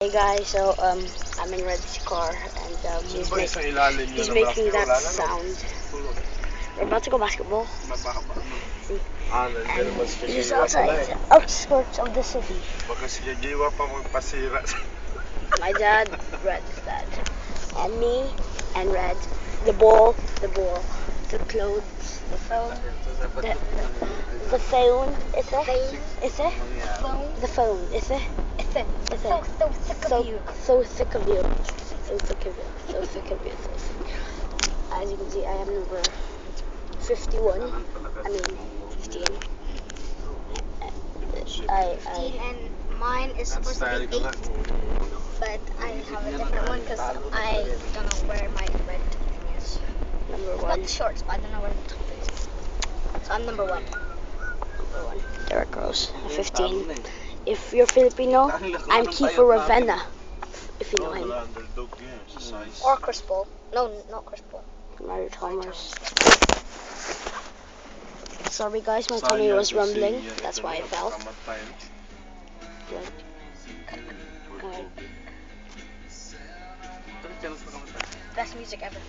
Hey guys, so I'm in Red's car and he's making that sound. We're about to go basketball. See? He's outside, outskirts of the city. My dad, Red's dad, and me, and Red, the ball, the clothes, the phone, the phone, is it? Is it? The phone, is it? So sick of you. So sick of you. So sick of you. So sick. As you can see, I am number 51. I mean, 15. 15 and mine is supposed to be 8. But I have a different one because I don't know where my red thing is. Number It's 1. got the shorts, but I don't know where the top is. So I'm number 1. Derek Rose, 15. If you're Filipino, I'm Kiefer Ravenna. If you know him. Or Chris Paul. No, not Chris Paul. Mario Thomas. Sorry guys, my tummy was rumbling. That's why I fell. Best music ever.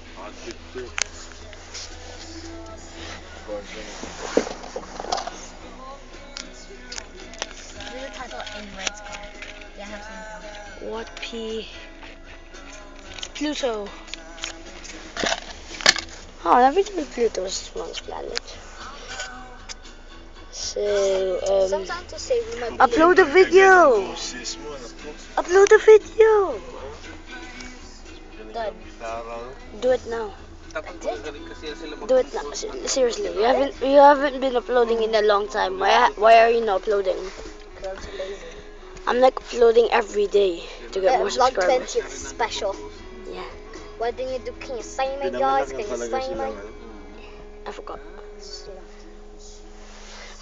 Do the title in Red's car. Yeah, I have something. What P? Pluto. Oh, I never knew Pluto was one's planet. So, Sometimes to say we might be upload a video. Upload a video. done. Do it now. That's it. Do it now. Seriously, you haven't been uploading in a long time. Why are you not uploading? Because I'm too lazy. I'm like uploading every day to get more Vlog subscribers. 20 is special. Yeah, What didn't you do? Can you say my guys? Can you say my... I forgot.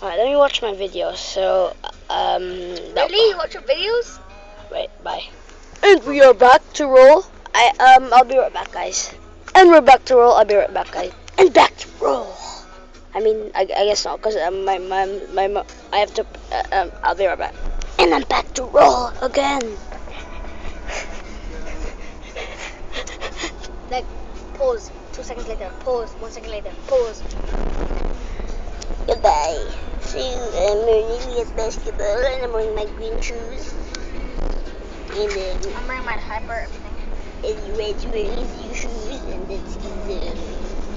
Alright, let me watch my videos. So, Really? You watch your videos? Wait, bye. And we are back to roll. I'll be right back, guys. And we're back to roll. I'll be right back, guys. And back to roll. I mean, I guess not, cause my mom, I have to. I'll be right back. And I'm back to roll again. Like, pause. 2 seconds later. Pause. 1 second later. Pause. Goodbye. So I'm learning at basketball, and I'm wearing my green shoes. And then I'm wearing my hyper everything. and Red's wearing his blue shoes, and that's his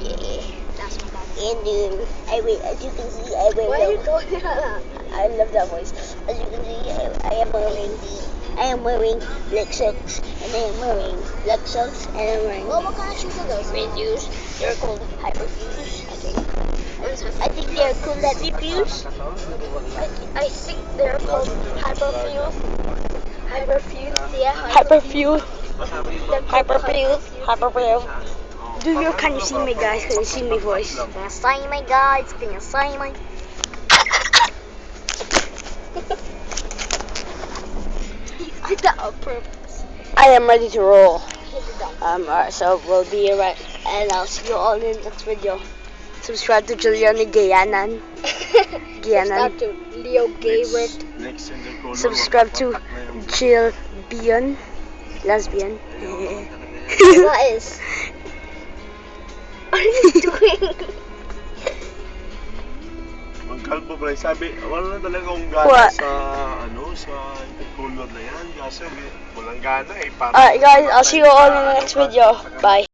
yeah. That's my dad. And I wear, as you can see, I wear. Where are you going like that? I love that voice. As you can see, I am wearing black socks, and I am wearing black socks, and I'm wearing Well, what kind of shoes are those? red shoes. They're called Hyperfuse, I think. I think they're called Hyperfuse. I think they're called Hyperfuse. Hyperfuse, yeah. Hyperfuse. Hyperfuse. Can you see me, guys? Can you see my voice? Can you say my guys? Can you say my... He did that on purpose. I am ready to roll. He did that. Alright, so we'll be right, and I'll see you all in the next video. Subscribe to Juliani Gayanan. Subscribe to Leo Gayward. Subscribe to Jill Bion. Lesbian. What is? What are you doing? Ang kalbo pala, sabi, wala na talaga akong What? gana sa kulod na yan. Kasi walang gana eh. Alright guys, I'll see you all in the next video. Bye.